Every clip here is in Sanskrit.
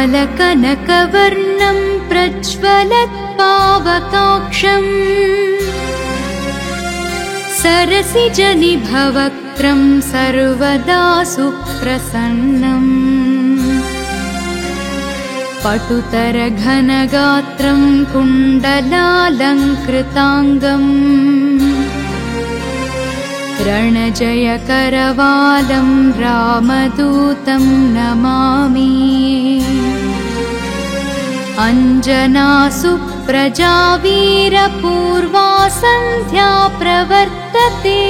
श्यामलकनकवर्णं प्रज्वलत्पावकाक्षम् सरसिजनिभवक्त्रं सर्वदा सुप्रसन्नम् पटुतरघनगात्रं कुण्डलालङ्कृताङ्गम् रणजयकरवालं रामदूतं नमामि अञ्जनासुप्रजा वीरपूर्वा सन्ध्या प्रवर्तते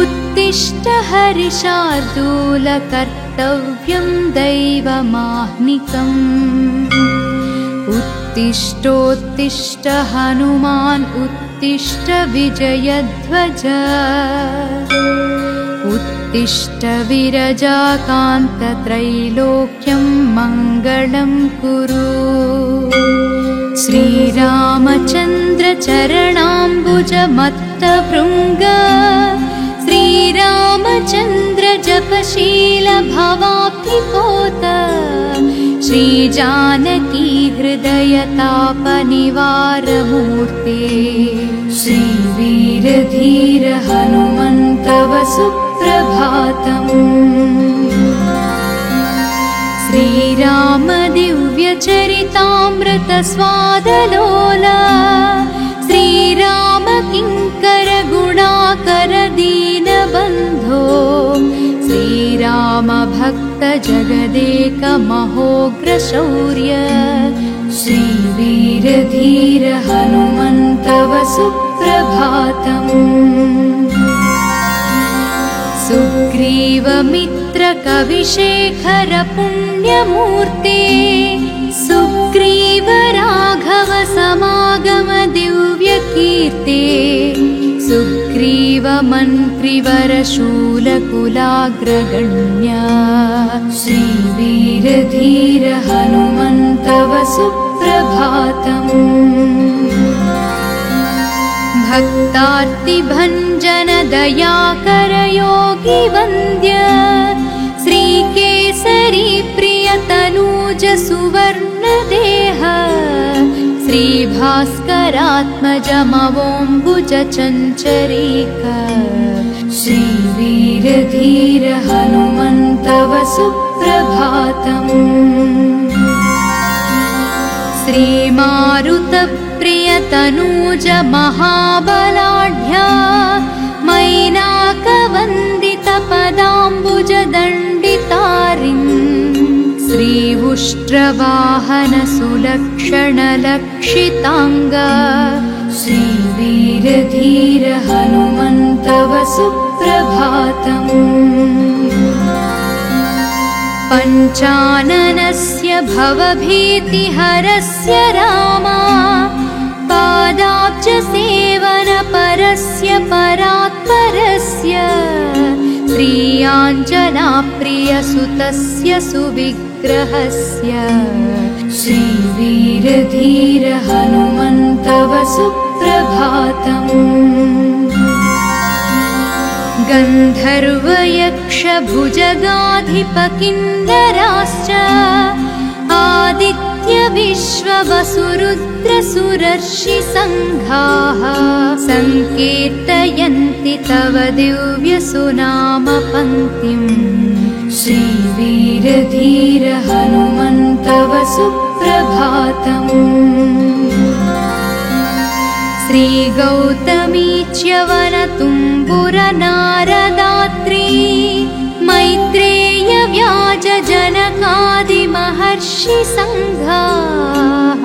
उत्तिष्ठ हरिशार्दूल कर्तव्यं दैवमाह्निकम् उत्तिष्ठोत्तिष्ठ हनुमान् उत्तिष्ठ विजयध्वज उत्तिष्ठ विरजाकान्त त्रैलोक्यं मङ्गलं कुरु श्रीरामचन्द्र चरणाम्बुजमत्तभृङ्ग श्रीरामचन्द्र जपशील भवाब्धिपोत श्रीजानकी हृदयतापनिवारमूर्ते श्रीवीरधीर हनुमन्तव सुप्रभातम् श्रीराम दिव्यचरितामृत स्वादलोला श्रीराम किङ्कर गुणाकर दीनबन्धो श्रीराम भक्त जगदेक महोग्र शौर्य श्रीवीरधीर हनुमन्तव सुप्रभातम् सुग्रीवमित्र कविशेखर पुण्यमूर्ते सुग्रीव राघव समागम दिव्यकीर्ते सुग्रीव मन्त्रिवर शूलकुलाग्रगण्य श्रीवीरधीर हनुमन्तव सुप्रभातम् भक्तार्तिभञ्जन दयाकर योगी वन्द्य श्रीकेसरी प्रियतनूज सुवर्णदेह श्रीभास्करात्मजमवोम्बुज चञ्चरीक श्रीवीरधीर हनुमन्तव सुप्रभातम् श्रीमारुतप्रियतनूज महाबलाढ्या मैनाकवन्दितपदाम्बुजदण्डितारिन् श्रीउष्ट्रवाहन सुलक्षणलक्षिताङ्ग श्रीवीरधीर हनुमन्तव सुप्रभातम् पञ्चाननस्य भवभीतिहरस्य रामा पादाब्जसेवनपरस्य परात्परस्य श्रीयाञ्जनाप्रियसुतस्य सुविग्रहस्य श्रीवीरधीर हनुमन्तव सुप्रभातम् गन्धर्वयक्षभुजगाधिपकिन्नराश्च आदित्यविश्ववसुरुद्रसुरर्षिसङ्घाः सङ्कीर्तयन्ति तव दिव्यसुनामपङ्क्तिम् श्रीवीरधीर हनुमन्तव सुप्रभातम् श्रीगौतमी च्यवनतुम्बुरनारदात्री मैत्रेय व्याजजनकादिमहर्षिसङ्घाः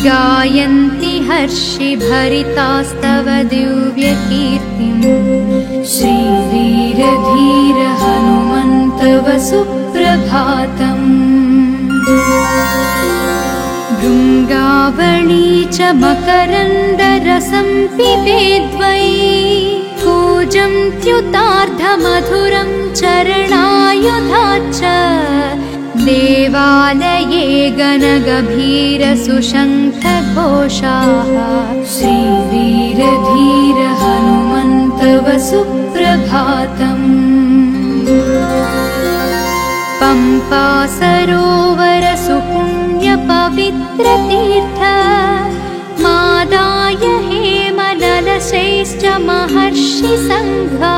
गायन्ति हर्षिभरितास्तव दिव्यकीर्तिम् श्रीवीरधीर हनुमन्तव सुप्रभातम् भृङ्गावळी च मकरन्दरसं पिबेद्वै कूजन्त्युतार्धमधुरं चरणायुधाच्च देवालये गणगभीरसुशङ्खघोषाः श्रीवीरधीर हनुमन्तव सुप्रभातम् कृपा सरोवर सुपुण्यपवित्रतीर्थ मादाय हेमललशैश्च महर्षिसङ्घा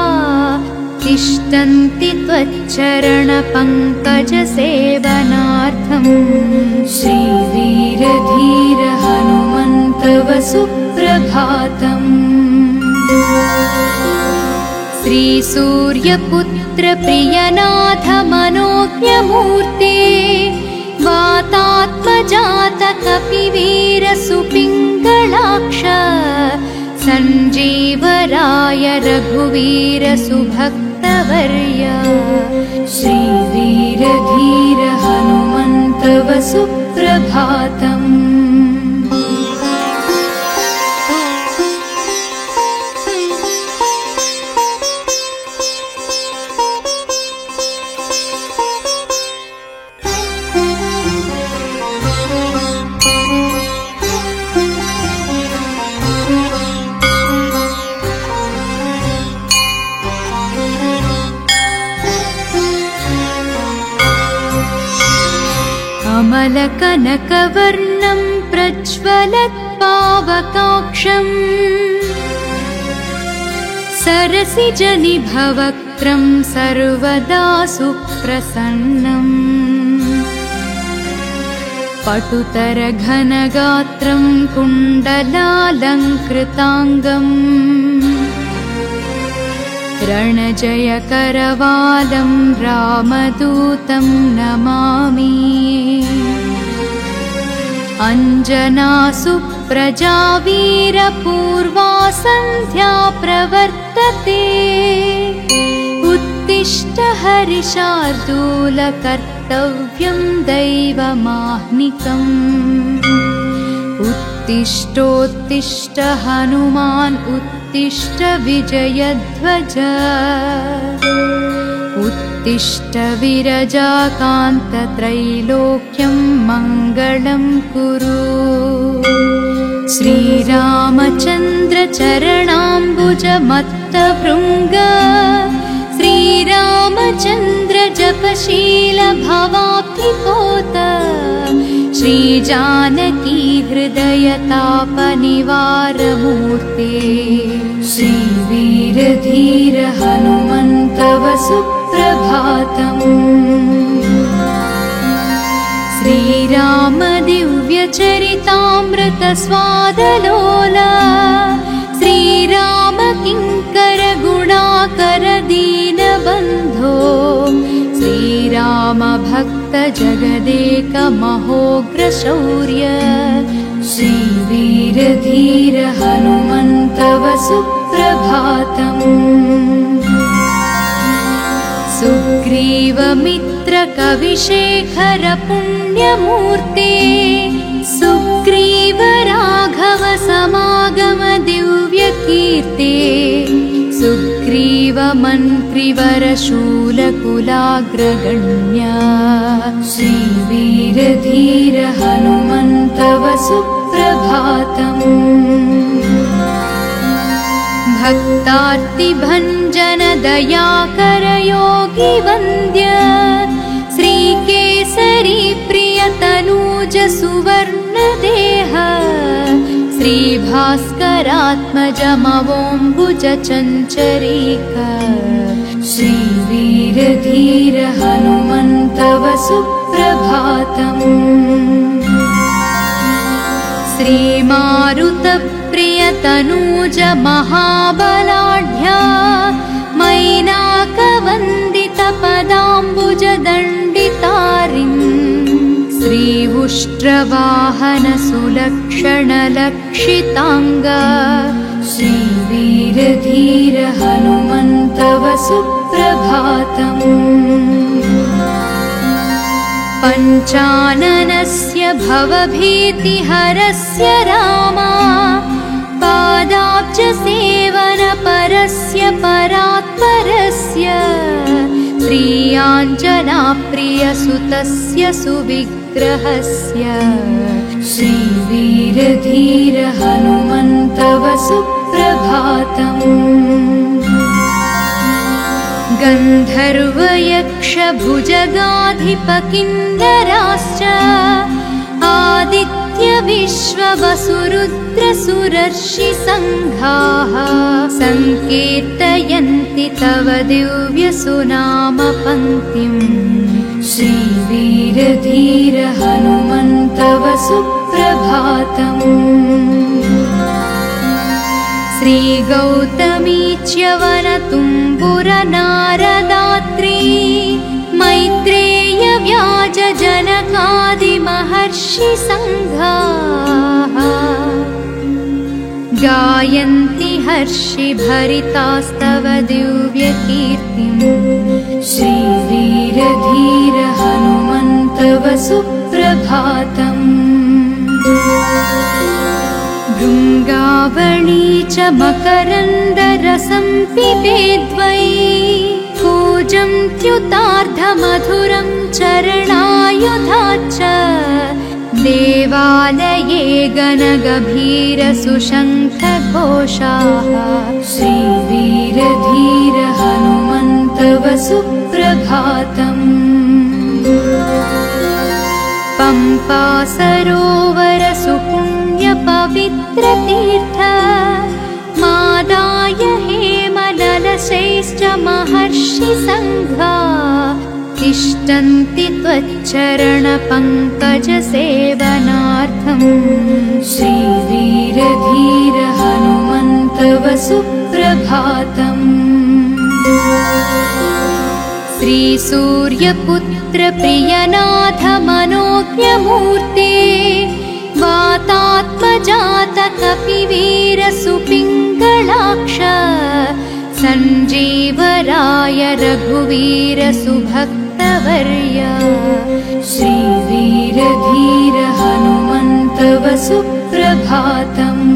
तिष्ठन्ति त्वच्चरणपङ्कजसेवनार्थम्। श्रीवीरधीर हनुमन्तव सुप्रभातम्। श्रीसूर्यपुत्र प्रियनाथ मनोज्ञमूर्ते वातात्मजात कपिवीर सुपिङ्गलाक्ष सञ्जीवराय रघुवीर सुभक्तवर्य। श्रीवीरधीर हनुमन्तव सुप्रभातम्। कमलकनकवर्णं प्रज्वलत्पावकाक्षम् सरसिजनिभवक्त्रं सर्वदा सुप्रसन्नम्। पटुतरघनगात्रं कुण्डलालङ्कृताङ्गम् रणजयकरवालं रामदूतं नमामि। अञ्जनासुप्रजा वीरपूर्वा सन्ध्या प्रवर्तते उत्तिष्ठ हरिशार्दूल कर्तव्यं दैवमाह्निकम्। उत्तिष्ठोत्तिष्ठ हनुमान् उत्तिष्ठ विजयध्वज उत्तिष्ठ विरजाकान्त त्रैलोक्यं मङ्गलं कुरु। श्रीरामचन्द्र चरणाम्बुज मत्तभृङ्ग श्रीरामचन्द्र जपशील भवाब्धिपोत श्रीजानकी हृदय तापनिवारमूर्ते। श्रीवीरधीर हनुमन्तव सुप्रभातम्। श्रीराम दिव्यचरितामृत स्वादलोला श्रीराम किङ्कर गुणाकर दीनबन्धो श्रीराम भक्त जगदेक महोग्र शौर्य। श्रीवीरधीर हनुमन्तव सुप्रभातम्। सुग्रीवमित्र कविशेखर पुण्यमूर्ते सुग्रीव राघव समागम दिव्यकीर्ते सुग्रीव मन्त्रिवर शूलकुलाग्रगण्य। श्रीवीरधीर हनुमन्तव सुप्रभातम्। भक्तार्तिभञ्जन दयाकर योगी वन्द्य श्रीकेसरी प्रियतनूज सुवर्णदेह श्रीभास्करात्मजमवोऽम्बुज चञ्चरीक। श्रीवीरधीर हनुमन्तव सुप्रभातम्। श्रीमारुतप्रियतनूज महाबलाढ्या मैनाकवन्दित पदाम्बुज दण्डितारिन् श्रीवुष्ट्रवाहन सुलक्षण लक्षिताङ्ग। श्रीवीरधीर हनुमन्तव सुप्रभातम्। पञ्चाननस्य भवभीतिहरस्य रामा पादाब्जसेवनपरस्य परात्परस्य श्रीयाञ्जनाप्रियसुतस्य सुविग्रहस्य। श्रीवीरधीर हनुमन्तव सुप्रभातम्। गन्धर्वयक्षभुजगाधिपकिन्नराश्च आदित्य विश्ववसुरुद्रसुरर्षिसङ्घाः सङ्कीर्तयन्ति तव दिव्यसुनामपङ्क्तिम्। श्रीवीरधीर हनुमन्तव सुप्रभातम्। श्रीगौतमीच्यवनतुम्बुरनारदात्री मैत्रेय व्याजजनकादिमहर्षिसङ्घाः गायन्ति हर्षिभरितास्तव दिव्यकीर्तिम्। श्रीवीरधीर हनुमन्तव सुप्रभातम्। भृङ्गावळी च मकरन्दरसं पिबेद्वै कूजं त्युतार्धमधुरं चरणायुधाच्च देवालये गणगभीरसुशङ्खघोषाः श्रीवीरधीर हनुमन्तव सुप्रभातम्। पम्पा सरोवर सुपुण्यपवित्रतीर्थ मादाय हेमललशैश्च महर्षिसङ्घा तिष्ठन्ति त्वच्चरणपङ्कजसेवनार्थम्। श्रीवीरधीर हनुमन्तव सुप्रभातम्। श्रीसूर्यपुत्र प्रियनाथ मनोज्ञमूर्ते वातात्मजात कपिवीर सुपिङ्गलाक्ष सञ्जीवराय रघुवीर सुभक्तवर्य श्रीवीरधीर हनुमन्तव सुप्रभातम्।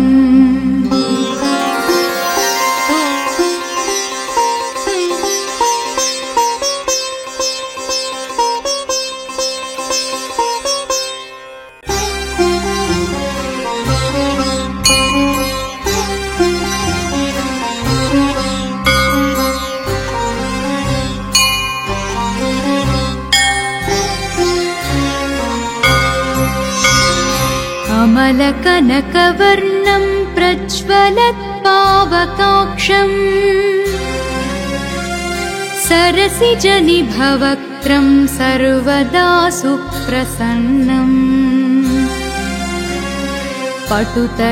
अमलकनकवर्णं प्रज्वलत्पावकाक्षम् सरसिजनिभवक्त्रं सर्वदा सुप्रसन्नम् पटुतरघनगात्रं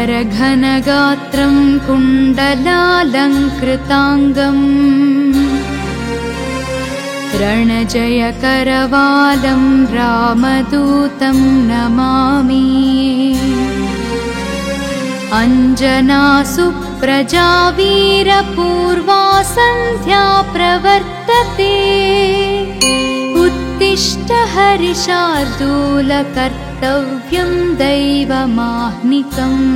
कुण्डलालङ्कृताङ्गम् रणजयकरवालं रामदूतं नमामि। अञ्जनासुप्रजा वीरपूर्वा सन्ध्या प्रवर्तते उत्तिष्ठ हरिशार्दूल कर्तव्यं दैवमाह्निकम्।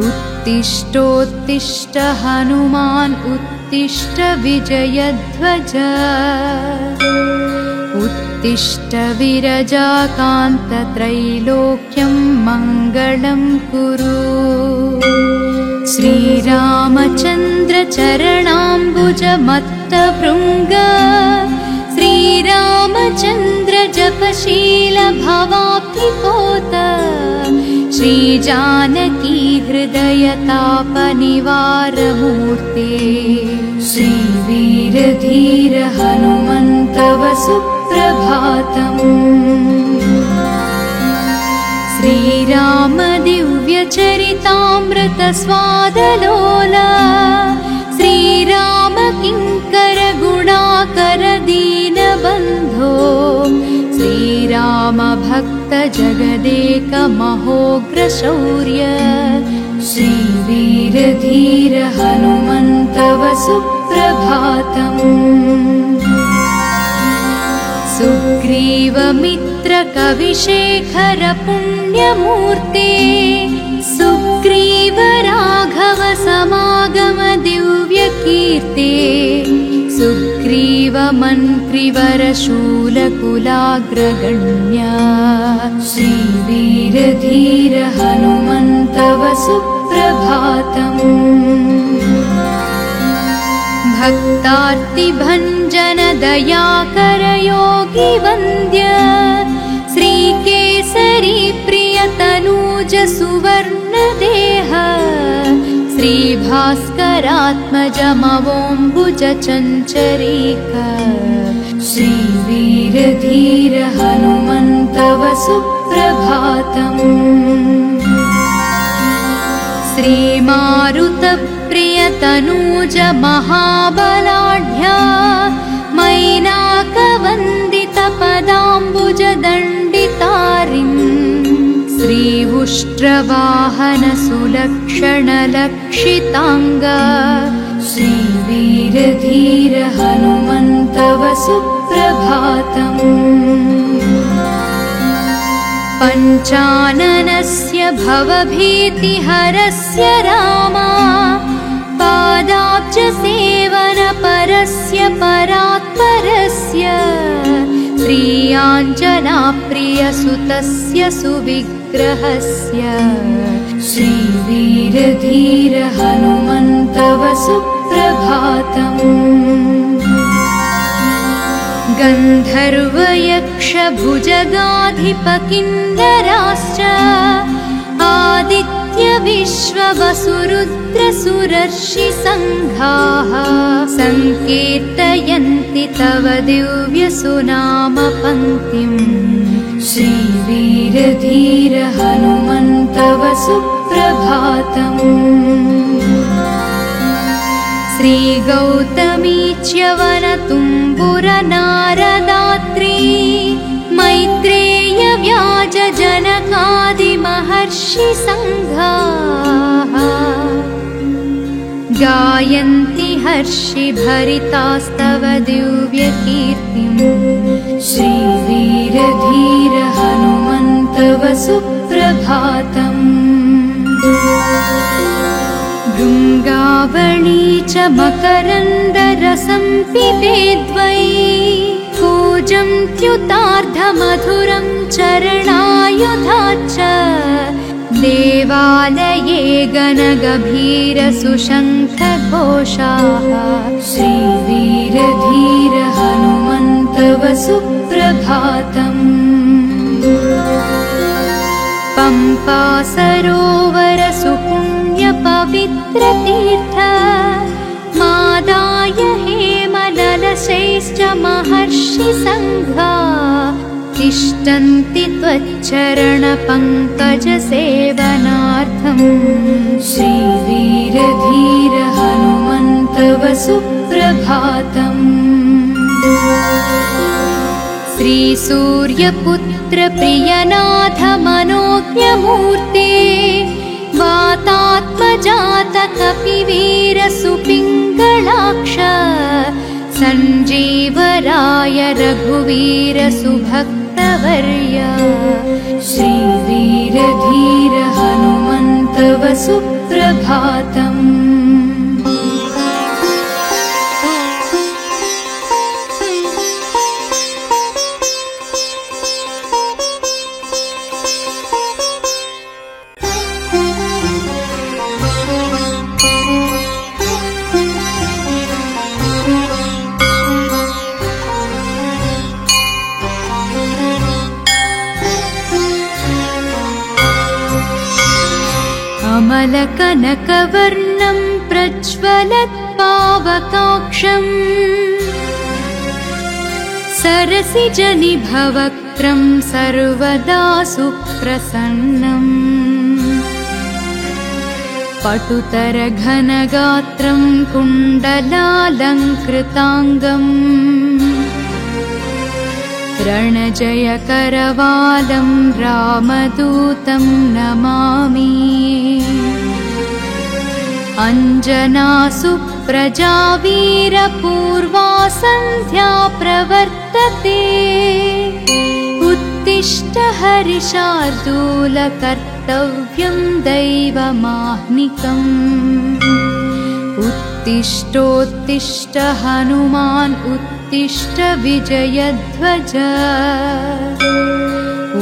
उत्तिष्ठोत्तिष्ठ हनुमान् उत्तिष्ठ विजयध्वज उत्तिष्ठ विरजाकान्त त्रैलोक्यं मङ्गलं कुरु। श्रीरामचन्द्र चरणाम्बुजमत्तभृङ्ग श्रीरामचन्द्र जपशील भवाब्धिपोत श्रीजानकी हृदयतापनिवारमूर्ते श्रीवीरधीर हनुमन्तव सुप्रभातम्। श्रीराम दिव्यचरितामृत स्वादलोला श्रीराम किङ्कर गुणाकर दीनबन्धो श्रीराम भक्त जगदेक महोग्र शौर्य श्रीवीरधीर हनुमन्तव सुप्रभातम्। सुग्रीवमित्र कविशेखर पुण्यमूर्ते सुग्रीव राघव समागम दिव्यकीर्ते सुग्रीव मन्त्रिवर शूलकुलाग्रगण्य श्रीवीरधीर हनुमन्तव सुप्रभातम्। भक्तार्तिभञ्जन दयाकर योगी वन्द्य श्रीकेसरी प्रियतनूज सुवर्णदेह श्रीभास्करात्मजमवोऽम्बुज चञ्चरीक श्रीवीरधीर हनुमन्तव सुप्रभातम्। श्रीमारुतप्रियतनूज महाबलाढ्या मैनाकवन्दितपदाम्बुजदण्डितारिम् श्रीउष्ट्रवाहन सुलक्षणलक्षिताङ्ग श्रीवीरधीर हनुमन्तव सुप्रभातम्। पञ्चाननस्य भवभीतिहरस्य रामा पादाब्जसेवनपरस्य परात्परस्य श्रीयाञ्जनाप्रियसुतस्य सुविग्रहस्य श्रीवीरधीर हनुमन्तव सुप्रभातम्। गन्धर्वयक्षभुजगाधिपकिन्नराश्च आदित्यविश्ववसुरुद्रसुरर्षिसङ्घाः सङ्कीर्तयन्ति तव दिव्यसुनामपङ्क्तिम् श्रीवीरधीर हनुमन्तव सुप्रभातम्। श्रीगौतमी च्यवनतुम्बुरनारदात्री मैत्रेय व्याजजनकादिमहर्षिसङ्घाः गायन्ति हर्षिभरितास्तव दिव्यकीर्तिम् श्रीवीरधीर हनुमन्तव सुप्रभातम्। भृङ्गावळी च मकरन्दरसं पिबेद्वै कूजन्त्युतार्धमधुरं चरणायुधा च देवालये गणगभीरसुशङ्खघोषाः श्रीवीरधीर हनुमन्तव सुप्रभातम्। पम्पा सरोवर सुपुण्यपवित्रतीर्थ मादाय हेमललशैश्च महर्षिसङ्घा तिष्ठन्ति त्वच्चरणपङ्कजसेवनार्थम् श्रीवीरधीर हनुमन्तव सुप्रभातम्। श्रीसूर्यपुत्र प्रियनाथ मनोज्ञमूर्ते वातात्मजात कपिवीर सुपिङ्गलाक्ष सञ्जीवराय रघुवीर सुभक्तवर्य श्रीवीरधीर हनुमन्तव सुप्रभातम्। अमलकनकवर्णं प्रज्वलत्पावकाक्षम् सरसिजनिभवक्त्रं सर्वदा सुप्रसन्नम् पटुतरघनगात्रं कुण्डलालङ्कृताङ्गम् रणजयकरवालं रामदूतं नमामि अञ्जनासुप्रजा वीरपूर्वा सन्ध्या प्रवर्तते उत्तिष्ठ हरिशार्दूल कर्तव्यं दैवमाह्निकम् उत्तिष्ठोत्तिष्ठ हनुमान् उत्तिष्ठ विजयध्वज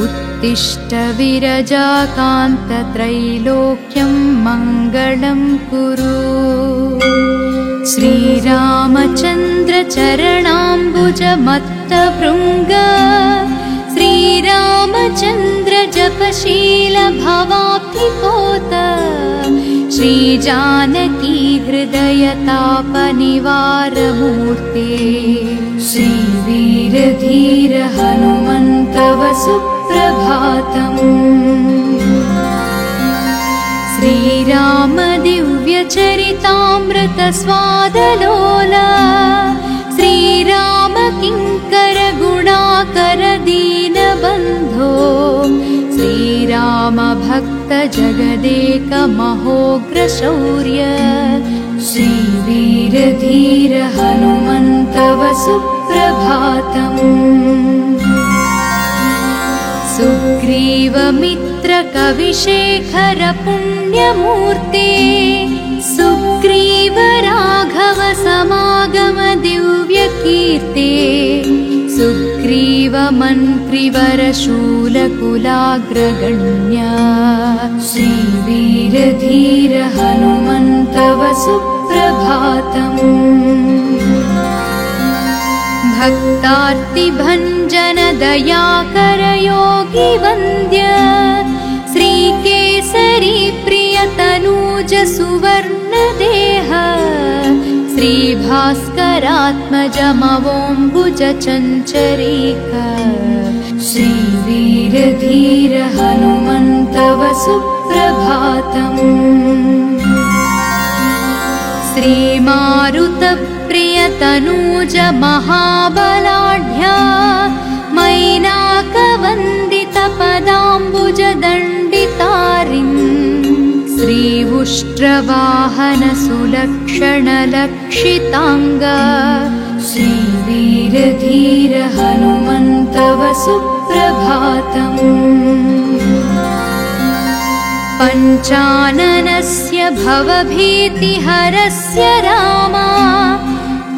उत्तिष्ठ विरजाकान्त त्रैलोक्यं मङ्गलं कुरु श्रीरामचन्द्र चरणाम्बुजमत्तभृङ्ग श्रीरामचन्द्र जपशील भवाब्धिपोत श्रीजानकी हृदयतापनिवारमूर्ते श्रीवीरधीर हनुमन्तव सुप्रभातम्। श्रीराम दिव्यचरितामृत स्वादलोला श्रीराम किङ्कर गुणाकर दीनबन्धो श्रीराम भक्त जगदेक महोग्र शौर्य श्रीवीरधीर हनुमन्तव सुप्रभातम्। सुग्रीवमित्र कविशेखर पुण्यमूर्ते सुग्रीव राघव समागम दिव्यकीर्ते सुग्रीव मन्त्रिवर शूलकुलाग्रगण्य श्रीवीरधीर हनुमन्तव सुप्रभातम्। भक्तार्तिभञ्जन दयाकर योगी वन्द्य श्रीकेसरी प्रियतनूज सुवर्णदेह श्रीभास्करात्मजमवोम्बुज चञ्चरीक श्रीवीरधीर हनुमन्तव सुप्रभातम्। श्रीमारुतप्रियतनूज महाबलाढ्या मैनाकवन्दितपदाम्बुज दण्डितारिन् श्रीउष्ट्रवाहन सुलक्षणलक्षिताङ्ग श्रीवीरधीर हनुमन्तव सुप्रभातम्। पञ्चाननस्य भवभीतिहरस्य रामा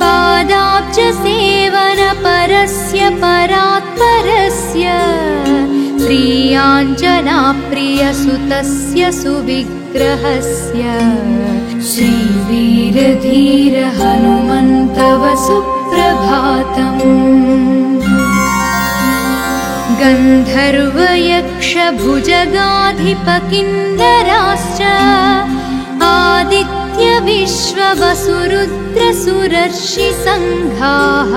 पादाब्जसेवनपरस्य परात्परस्य श्रीयाञ्जनाप्रियसुतस्य सुविग्रहस्य श्रीवीरधीर हनुमन्तव सुप्रभातम्। गन्धर्वयक्षभुजगाधिपकिन्नराश्च आदित्यविश्ववसुरुद्रसुरर्षिसङ्घाः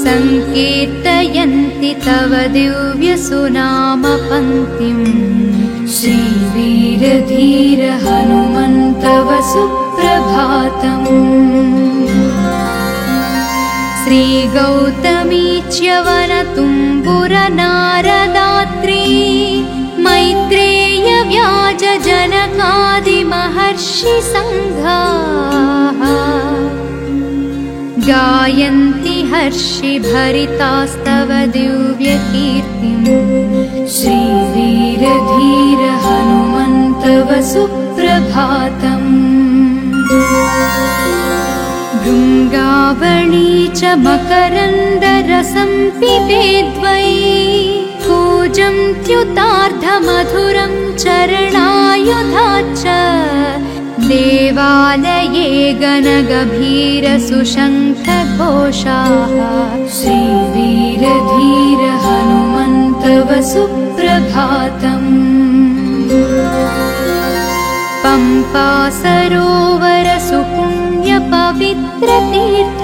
सङ्कीर्तयन्ति तव दिव्यसुनामपङ्क्तिम् श्रीवीरधीर हनुमन्तव सुप्रभातम्। श्रीगौतमी च्यवनतुम्बुरनारदात्री मैत्रेय व्याज जनकादिमहर्षि सङ्घाः गायन्ति हर्षिभरितास्तव दिव्यकीर्तिम् श्रीवीरधीर हनुमन्तव सुप्रभातम्। भृङ्गावळी च मकरन्दरसं पिबेद्वै कूजन्त्युतार्धमधुरं चरणायुधाच्च देवालये गणगभीरसुशङ्खघोषाः श्रीवीरधीर हनुमन्तव सुप्रभातम्। पम्पा सरोवर सुपुण्यपवित्रतीर्थ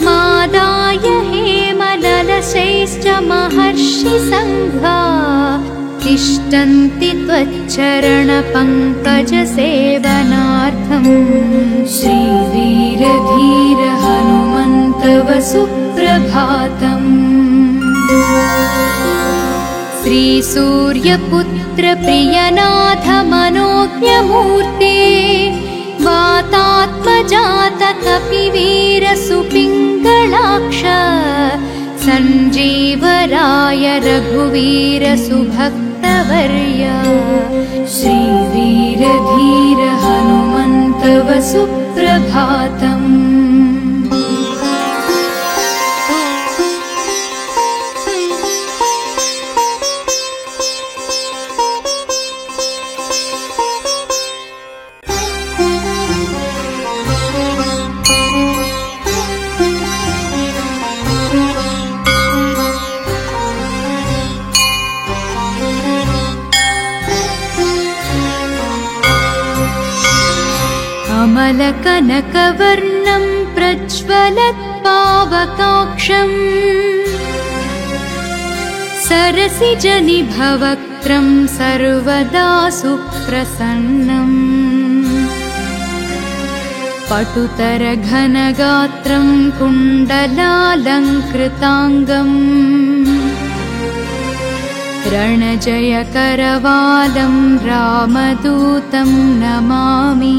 मादाय हेमललशैश्च महर्षिसङ्घा तिष्ठन्ति त्वच्चरणपङ्कजसेवनार्थम् श्रीवीरधीर हनुमन्तव सुप्रभातम्। श्रीसूर्यपुत्र प्रियनाथ मनोज्ञमूर्ते वातात्मजात कपिवीर सुपिङ्गलाक्ष सञ्जीवराय रघुवीर सुभक्तवर्य श्रीवीरधीर हनुमन्तव सुप्रभातम्। श्यामलकनकवर्णं प्रज्वलत्पावकाक्षम् सरसिजनिभवक्त्रं सर्वदा सुप्रसन्नम् पटुतरघनगात्रं कुण्डलालङ्कृताङ्गम् रणजयकरवालं रामदूतं नमामि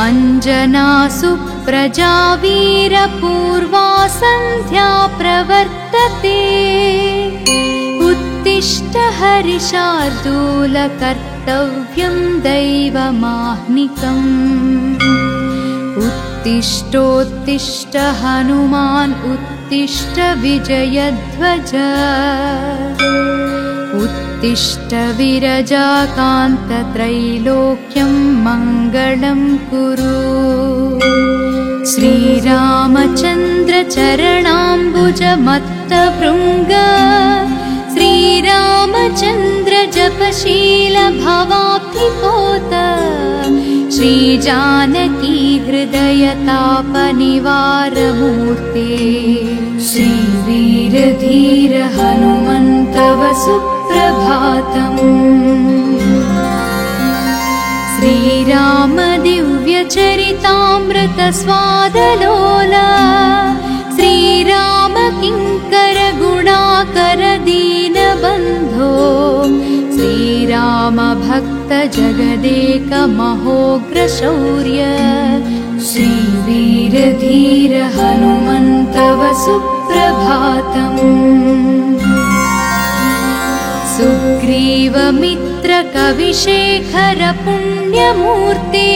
अञ्जनासुप्रजा वीरपूर्वा सन्ध्या प्रवर्तते उत्तिष्ठ हरिशार्दूल कर्तव्यं दैवमाह्निकम् उत्तिष्ठोत्तिष्ठ हनुमान् उत्तिष्ठ विजयध्वज उत्तिष्ठ विरजाकान्त त्रैलोक्यं मङ्गलं कुरु श्रीरामचन्द्र चरणाम्बुजमत्तभृङ्ग श्रीरामचन्द्र जपशील भवाब्धिपोत श्रीजानकी हृदयतापनिवारमूर्ते श्रीवीरधीर हनुमन्तव सुप्रभातम् श्रीराम दिव्यचरितामृत स्वादलोला श्रीराम किङ्कर गुणाकर दीनबन्धो श्रीराम भक्त जगदेक महोग्र शौर्य श्रीवीरधीर हनुमन्तव सुप्रभातम् सुग्रीवमित्र कविशेखर पुण्यमूर्ते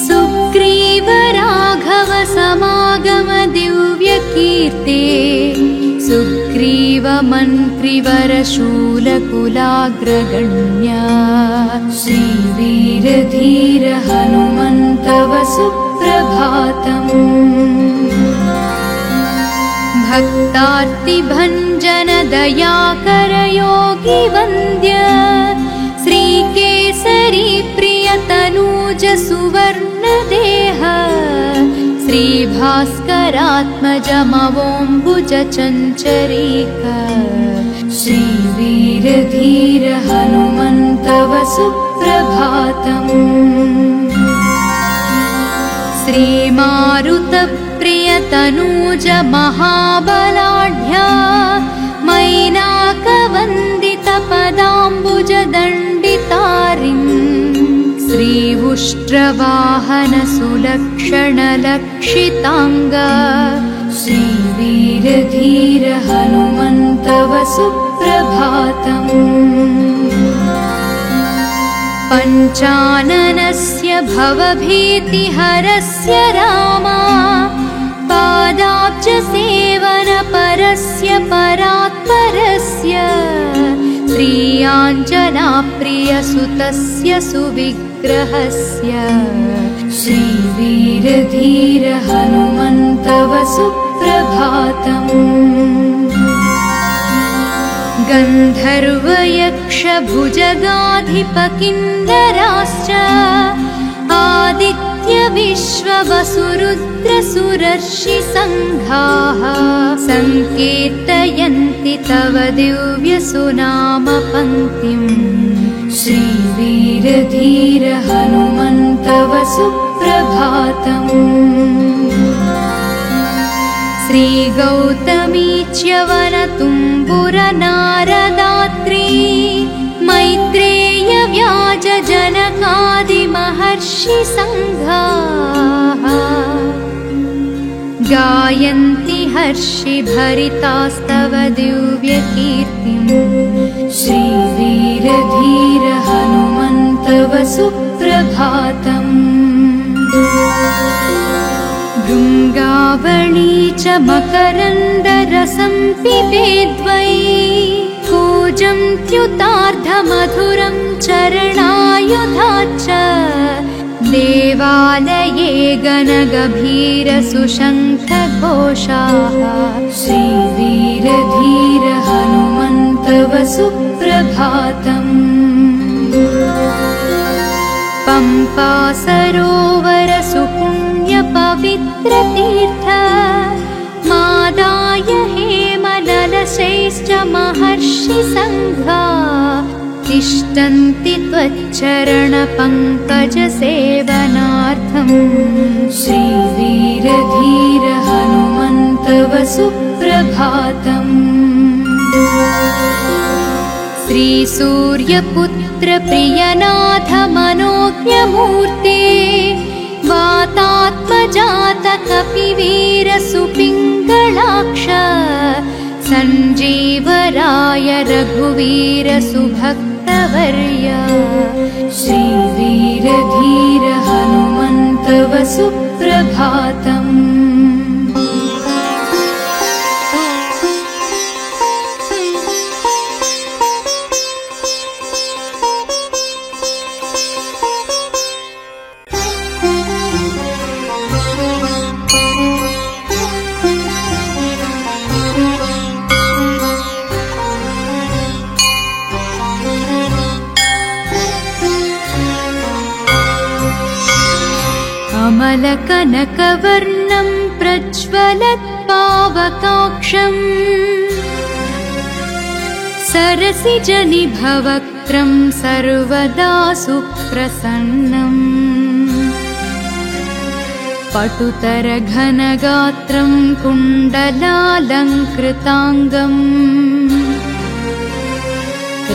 सुग्रीव राघव समागम दिव्यकीर्ते सुग्रीव मन्त्रिवर शूलकुलाग्रगण्य श्रीवीरधीर हनुमन्तव सुप्रभातम् भक्तार्तिभञ्जन दयाकर योगी वन्द्य श्रीकेसरी प्रियतनूज सुवर्णदेह श्रीभास्करात्मजमवोऽम्बुज चञ्चरीक श्रीवीरधीर हनुमन्तव सुप्रभातम् श्रीमारुतप्रियतनूज महाबलाढ्या मैनाकवन्दितपदाम्बुजदण्डितारिम् श्रीवुष्ट्रवाहन सुलक्षणलक्षिताङ्ग श्रीवीरधीर हनुमन्तव सुप्रभातम् पञ्चाननस्य भवभीतिहरस्य रामा पादाब्जसेवनपरस्य परात्परस्य श्रीयाञ्जनाप्रियसुतस्य सुविग्रहस्य श्रीवीरधीर हनुमन्तव सुप्रभातम् गन्धर्वयक्षभुजगाधिपकिन्नराश्च आदित्यविश्ववसुरुद्रसुरर्षिसङ्घाः सङ्कीर्तयन्ति तव दिव्यसुनामपङ्क्तिम् श्रीवीरधीर हनुमन्तव सुप्रभातम् श्रीगौतमी च्यवनतुम्बुरनारदात्री मैत्रेय व्याज जनकादिमहर्षिसङ्घाः गायन्ति हर्षिभरितास्तव दिव्यकीर्तिम् श्रीवीरधीर हनुमन्तव सुप्रभातम् भृङ्गावळी च मकरन्दरसं पिबेद्वै कूजन्त्युतार्धमधुरं चरणायुधाच्च देवालये गणगभीरसुशङ्खघोषाः श्रीवीरधीर हनुमन्तव सुप्रभातम् पम्पा सरोवर सुपुण्यपवित्रतीर्थ मादाय हेमललशैश्च महर्षिसङ्घा तिष्ठन्ति त्वच्चरणपङ्कजसेवनार्थम् श्रीवीरधीर हनुमन्तव सुप्रभातम्। श्रीसूर्यपुत्र प्रियनाथ मनोज्ञमूर्ते वातात्मजात कपिवीर सुपिङ्गलाक्ष सञ्जीवराय रघुवीर सुभक्तवर्य श्रीवीरधीर हनुमन्तव सुप्रभातम्। कमलकनकवर्णं प्रज्वलत्पावकाक्षम् सरसिजनिभवक्त्रं सर्वदा सुप्रसन्नम् पटुतरघनगात्रं कुण्डलालङ्कृताङ्गम्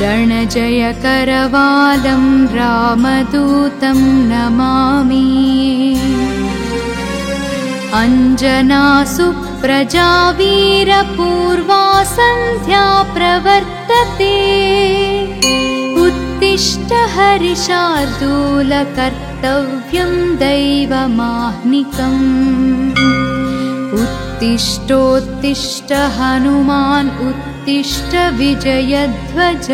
रणजयकरवालं रामदूतं नमामि। अञ्जनासुप्रजा वीरपूर्वा सन्ध्या प्रवर्तते उत्तिष्ठ हरिशार्दूल कर्तव्यं दैवमाह्निकम्। उत्तिष्ठोत्तिष्ठ हनुमान् उत्तिष्ठ विजयध्वज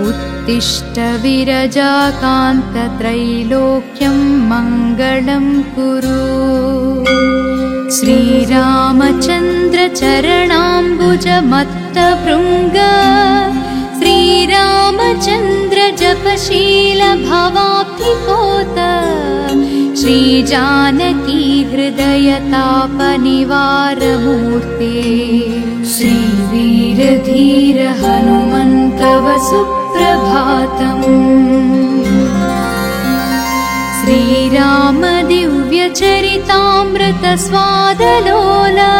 उत्तिष्ठ विरजाकान्त त्रैलोक्यं मङ्गलं कुरु। श्रीरामचन्द्र चरणाम्बुज मत्तभृङ्ग श्रीरामचन्द्र जपशील भवाब्धिपोत श्रीजानकी हृदय तापनिवारमूर्ते श्रीवीरधीर हनुमन्तव सुप्रभातम्। श्रीराम दिव्यचरितामृत स्वादलोला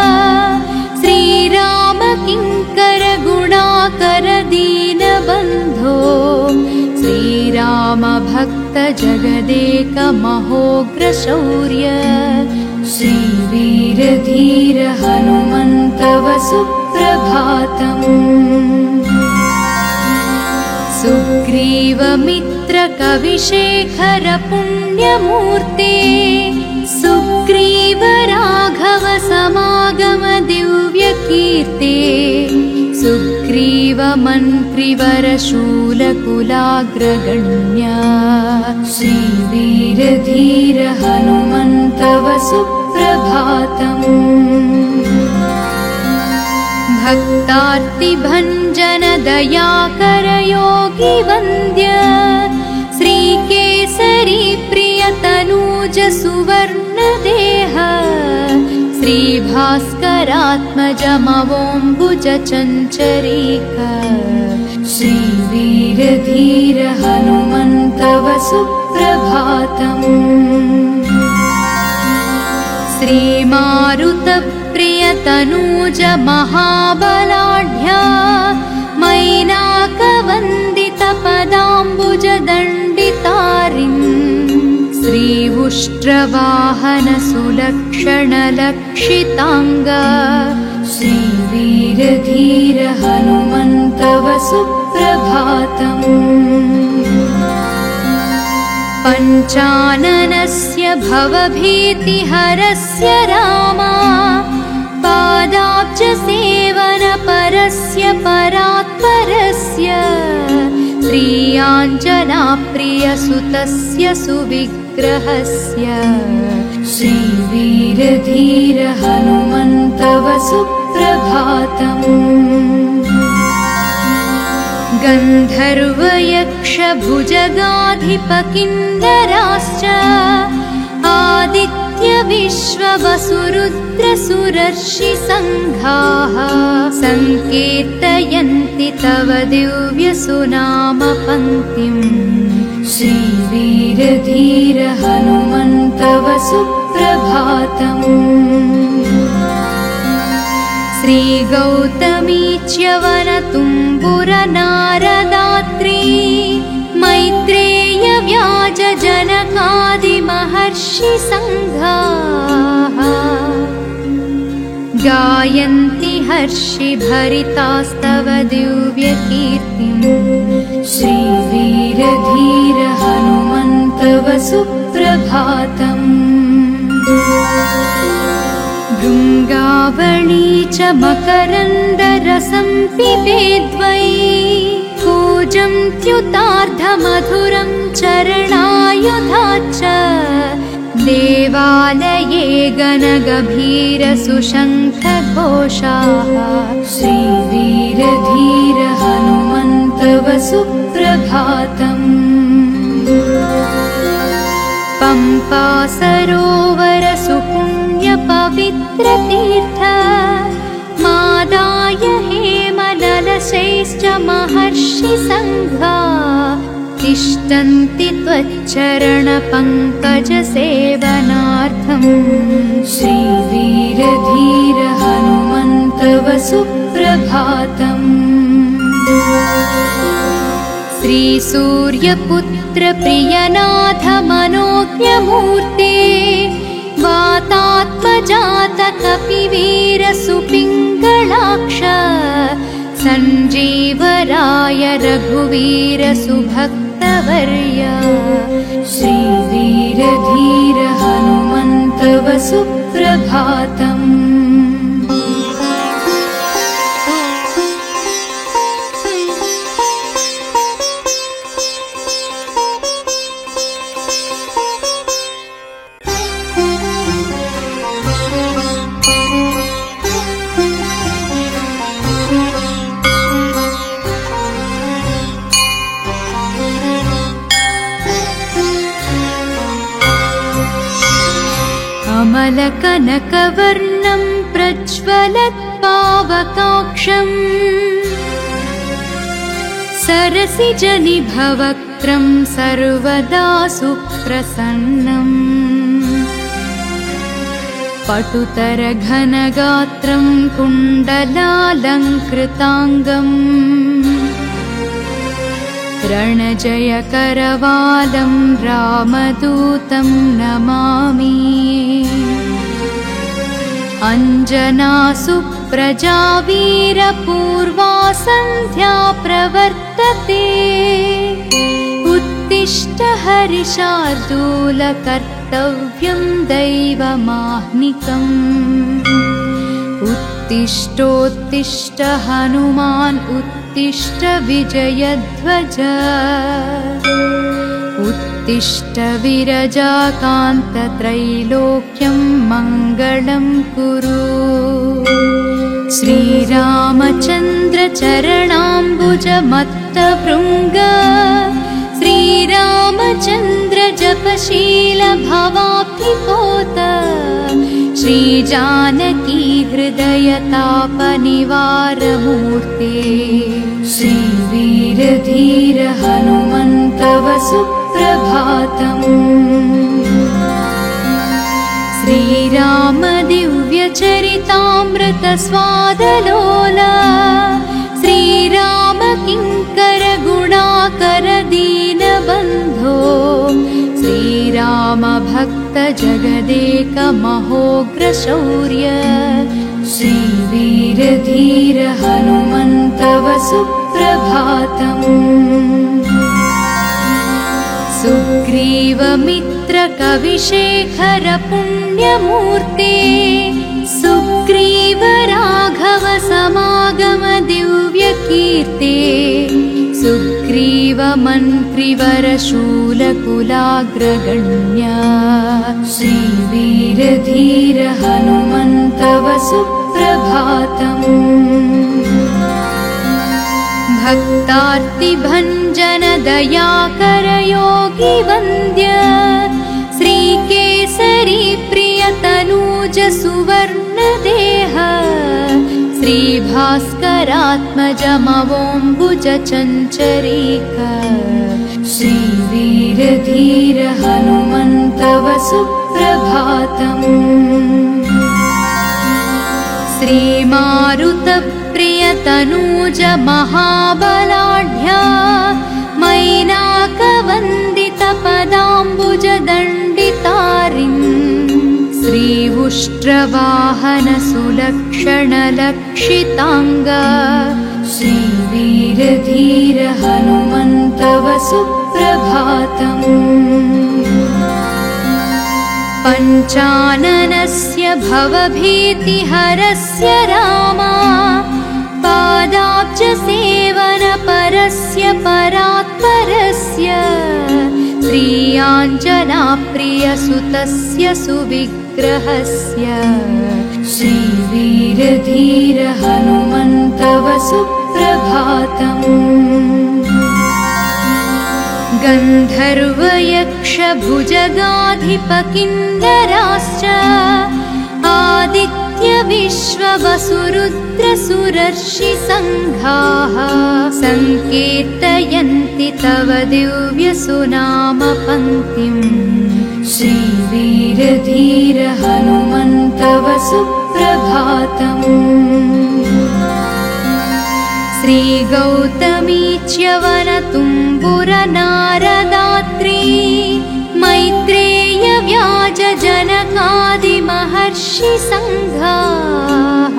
श्रीराम किङ्कर गुणाकर दीनबन्धो श्रीराम भक्त जगदेक महोग्र शौर्य श्रीवीरधीर हनुमन्तव सुप्रभातम्। सुग्रीवमित्र कविशेखर पुण्यमूर्ते सुग्रीव राघव समागम दिव्यकीर्ते सुग्रीव मन्त्रिवर शूलकुलाग्रगण्य श्रीवीरधीर हनुमन्तव सुप्रभातम्। भक्तार्तिभञ्जन दयाकर योगी वन्द्य श्रीकेसरी प्रियतनूज सुवर्णदेह श्रीभास्करात्मजमवोऽम्बुज चञ्चरीक श्रीवीरधीर हनुमन्तव सुप्रभातम्। श्रीमारुतप्रियतनूज महाबलाढ्या मैनाकवन्दित पदाम्बुज दण्डितारिन् श्रीउष्ट्रवाहन सुलक्षण लक्षिताङ्ग श्रीवीरधीर हनुमन्तव सुप्रभातम्। पञ्चाननस्य भवभीतिहरस्य रामा पादाब्जसेवनपरस्य परात्परस्य श्रीयाञ्जनाप्रियसुतस्य सुविग्रहस्य श्रीवीरधीर हनुमन्तव सुप्रभातम्। गन्धर्वयक्षभुजगाधिपकिन्नराश्च आदित्यविश्ववसुरुद्रसुरर्षिसङ्घाः सङ्कीर्तयन्ति तव दिव्यसुनामपङ्क्तिम्। श्रीवीरधीर हनुमन्तव सुप्रभातम्। श्रीगौतमी च्यवनतुम्बुरनारदात्री मैत्रेय व्याजजनकादिमहर्षिसङ्घाः गायन्ति हर्षिभरितास्तव दिव्यकीर्तिम्। श्रीवीरधीर हनुमन्तव सुप्रभातम्। भृङ्गावळी च मकरन्दरसं पिबेद्वै कूजन्त्युतार्धमधुरं चरणायुधाच्च देवालये गणगभीरसुशङ्खघोषाः श्रीवीरधीर हनुमन्तव सुप्रभातम्। पम्पा सरोवर सुपुण्यपवित्रतीर्थ मादाय हेमललशैश्च महर्षिसङ्घा तिष्ठन्ति त्वच्चरणपङ्कजसेवनार्थम्। श्रीवीरधीर हनुमन्तव सुप्रभातम्। श्रीसूर्यपुत्र प्रियनाथ मनोज्ञमूर्ते वातात्मजात कपिवीर सुपिङ्गलाक्ष सञ्जीवराय रघुवीर सुभक्तवर्य श्रीवीरधीर हनुमन्तव सुप्रभातम्। कनकवर्णं प्रज्वलत्पावकाक्षम् सरसिजनिभवक्त्रं सर्वदा सुप्रसन्नम् पटुतरघनगात्रं कुण्डलालङ्कृताङ्गम् रणजयकरवालं रामदूतं नमामि। अञ्जनासुप्रजा वीरपूर्वा सन्ध्या प्रवर्तते उत्तिष्ठ हरिशार्दूल कर्तव्यं दैवमाह्निकम्। उत्तिष्ठोत्तिष्ठ हनुमान् उत्तिष्ठ विजयध्वज उत्तिष्ठ विरजाकान्त त्रैलोक्यं मङ्गलं कुरु। श्रीरामचन्द्र चरणाम्बुजमत्तभृङ्ग श्रीरामचन्द्र जपशील भवाब्धिपोत श्रीजानकी हृदयतापनिवारमूर्ते श्रीवीरधीर हनुमन्तव सुप्रभातम्। श्रीराम दिव्यचरितामृत स्वादलोला श्रीराम किङ्कर गुणाकर दीनबन्धो श्रीराम भक्त जगदेक महोग्र शौर्य श्रीवीरधीर हनुमन्तव सुप्रभातम्। सुग्रीवमित्र कविशेखर पुण्यमूर्ते सुग्रीव राघव समागम दिव्यकीर्ते सुग्रीव मन्त्रिवर शूलकुलाग्रगण्य श्रीवीरधीर हनुमन्तव सुप्रभातम्। भक्तार्तिभञ्जन दयाकर योगी वन्द्य श्रीकेसरी प्रियतनूज सुवर्णदेह श्रीभास्करात्मजमवोऽम्बुज चञ्चरीक श्रीवीरधीर हनुमन्तव सुप्रभातम्। श्रीमारुतप्रियतनूज महाबलाढ्या मैनाकवन्दितपदाम्बुजदण्डितारिम् श्रीउष्ट्रवाहन सुलक्षणलक्षिताङ्ग श्रीवीरधीर हनुमन्तव सुप्रभातम्। पञ्चाननस्य भवभीतिहरस्य रामा पादाब्जसेवनपरस्य परात्परस्य श्रीयाञ्जनाप्रियसुतस्य सुविग्रहस्य श्रीवीरधीर हनुमन्तव सुप्रभातम्। गन्धर्वयक्षभुजगाधिपकिन्नराश्च आदित्यविश्ववसुरुद्रसुरर्षिसङ्घाः सङ्कीर्तयन्ति तव दिव्यसुनामपङ्क्तिम् श्रीवीरधीर हनुमन्तव सुप्रभातम्। श्रीगौतमी च्यवनतुम्बुरनारदात्री मैत्रेय व्याजजनकादिमहर्षिसङ्घाः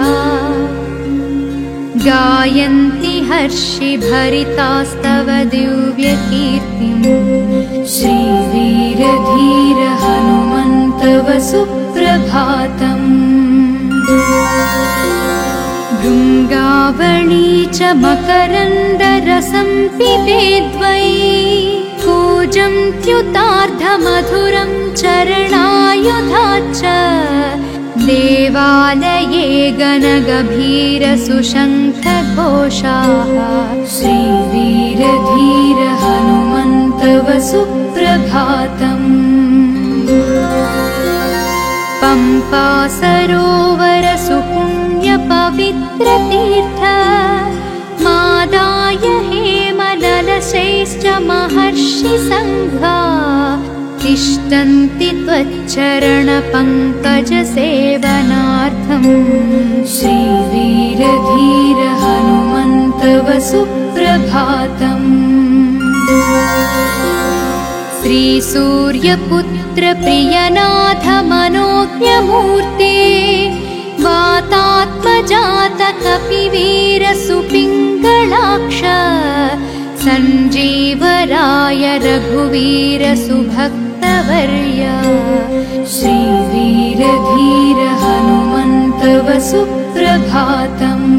गायन्ति हर्षिभरितास्तव दिव्यकीर्तिम् श्रीवीरधीर हनुमन्तव सुप्रभातम्। भृङ्गावळी च मकरन्दरसं पिबेद्वै कूजन्त्युतार्धमधुरं चरणायुधाच्च देवालये गणगभीरसुशङ्खघोषाः श्रीवीरधीर हनुमन्तव सुप्रभातम्। पम्पा सरोवर सुपुण्यपवित्रतीर्थ मादाय हेमललशैश्च महर्षिसङ्घा तिष्ठन्ति त्वच्चरणपङ्कजसेवनार्थम् श्रीवीरधीर हनुमन्तव सुप्रभातम्। श्रीसूर्यपुत्र प्रियनाथ मनोज्ञमूर्ते वातात्मजात कपिवीर सुपिङ्गलाक्ष सञ्जीवराय रघुवीर सुभक्तवर्य श्रीवीरधीर हनुमन्तव सुप्रभातम्।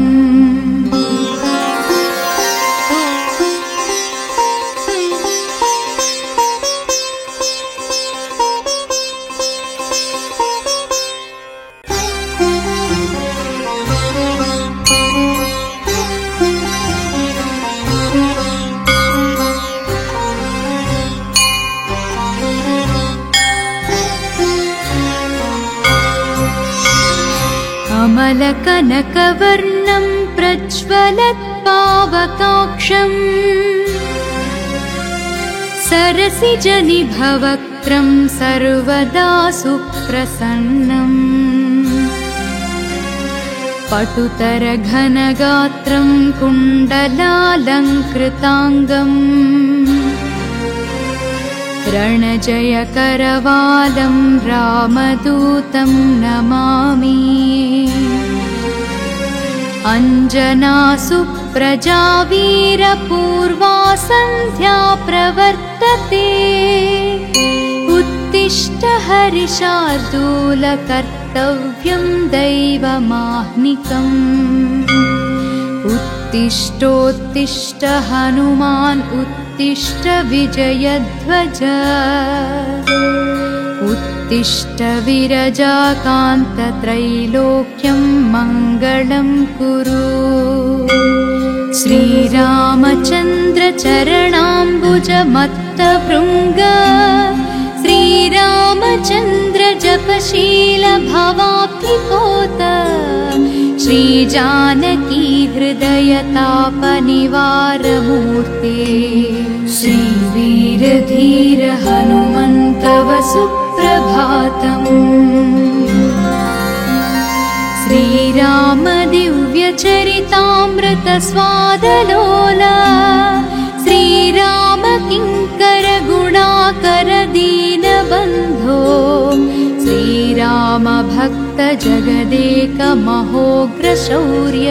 अमलकनकवर्णं प्रज्वलत्पावकाक्षम् सरसिजनिभवक्त्रं सर्वदा सुप्रसन्नम् पटुतरघनगात्रं कुण्डलालङ्कृताङ्गम् रणजयकरवालं रामदूतं नमामि। अञ्जनासुप्रजा वीरपूर्वा सन्ध्या प्रवर्तते उत्तिष्ठ हरिशार्दूल कर्तव्यं दैवमाह्निकम् उत्तिष्ठोत्तिष्ठ हनुमान् उत्तिष्ठ विजयध्वज उत्तिष्ठ विरजाकान्त त्रैलोक्यं मङ्गलं कुरु। श्रीराम श्रीरामचन्द्र चरणाम्बुजमत्तभृङ्ग श्रीरामचन्द्र जपशील भवाब्धिपोत श्रीजानकी हृदयतापनिवारमूर्ते श्रीवीरधीर हनुमन्तव सुप्रभातम्। श्रीराम दिव्यचरितामृत स्वादलोला श्रीराम किङ्कर गुणाकर दीनबन्धो श्रीराम भक्त जगदेक महोग्र शौर्य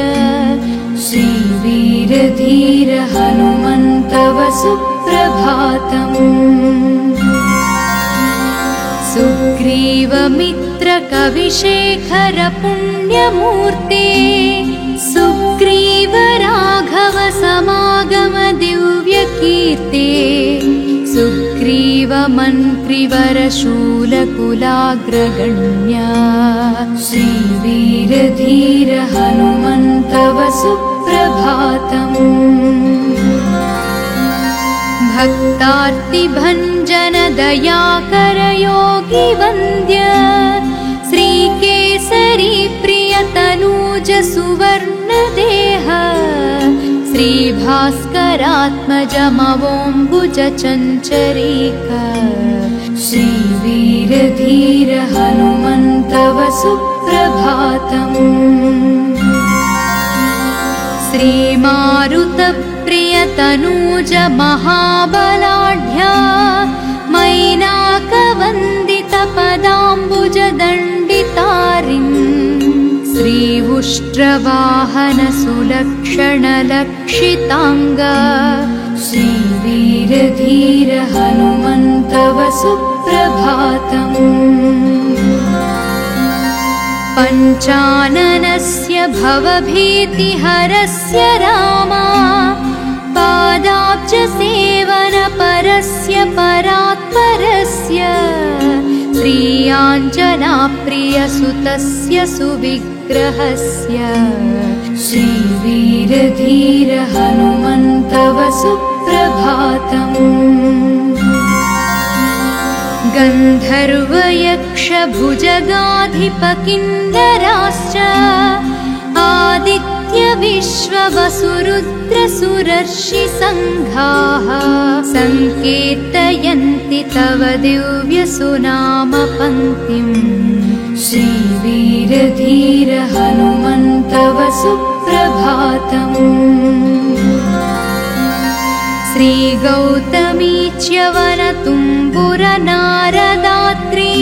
श्रीवीरधीर हनुमन्तव सुप्रभातम्। सुग्रीवमित्र कविशेखर पुण्यमूर्ते सुग्रीव राघव समागम दिव्यकीर्ते सुग्रीव मन्त्रिवर शूलकुलाग्रगण्य श्रीवीरधीर हनुमन्तव सुप्रभातम्। भक्तार्तिभञ्जन दयाकर योगी वन्द्य श्रीकेसरी प्रियतनूज सुवर्णदेह श्रीभास्करात्मजमवोऽम्बुज चञ्चरीक श्रीवीरधीर हनुमन्तव सुप्रभातम्। श्रीमारुतप्रियतनूज महाबलाढ्या मैनाकवन्दितपदाम्बुज दण्डितारिन् श्रीउष्ट्रवाहन सुलक्षण लक्षिताङ्ग श्रीवीरधीर हनुमन्तव सुप्रभातम्। पञ्चाननस्य भवभीतिहरस्य रामा पादाब्जसेवनपरस्य परात्परस्य श्रीयाञ्जनाप्रियसुतस्य सुविग्रहस्य श्रीवीरधीर हनुमन्तव सुप्रभातम्। गन्धर्वयक्षभुजगाधिपकिन्नराश्च आदित्य विश्ववसुरुद्रसुरर्षिसङ्घाः सङ्कीर्तयन्ति तव दिव्यसुनामपङ्क्तिम् श्रीवीरधीर हनुमन्तव सुप्रभातम्। श्रीगौतमी च्यवनतुम्बुरनारदात्री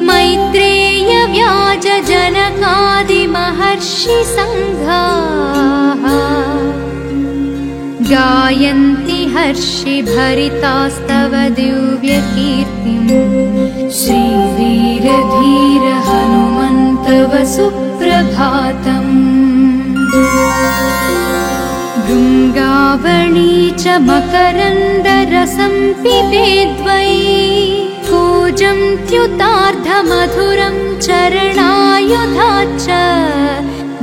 मैत्रेय व्याज जनकादिमहर्षि सङ्घाः गायन्ति हर्षिभरितास्तव दिव्यकीर्तिम् श्रीवीरधीर हनुमन्तव सुप्रभातम्। भृङ्गावणी च मकरन्दरसं पिबेद्वै कूजन्त्युतार्धमधुरं चरणायुधाच्च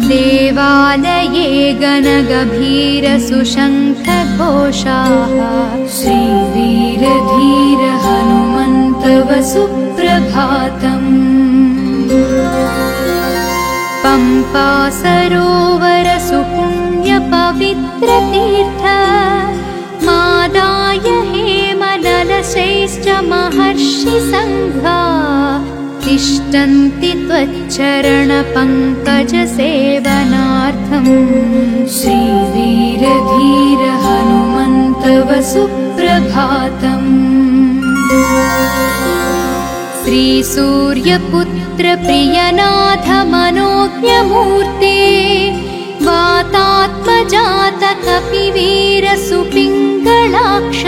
देवालये गणगभीरसुशङ्खघोषाः श्रीवीरधीर हनुमन्तव सुप्रभातम्। पम्पा सरोवर सुपुण्यपवित्रतीर्थ मादाय हेमललशैश्च महर्षिसङ्घा तिष्ठन्ति त्वच्चरणपङ्कजसेवनार्थम् श्रीवीरधीर हनुमन्तव सुप्रभातम्। श्रीसूर्यपुत्र प्रियनाथ मनोज्ञमूर्ते वातात्मजात कपिवीर सुपिङ्गलाक्ष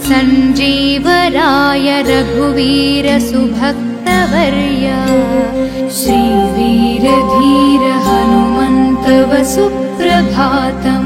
सञ्जीवराय रघुवीर सुभक्तवर्य श्रीवीरधीर हनुमन्तव सुप्रभातम्।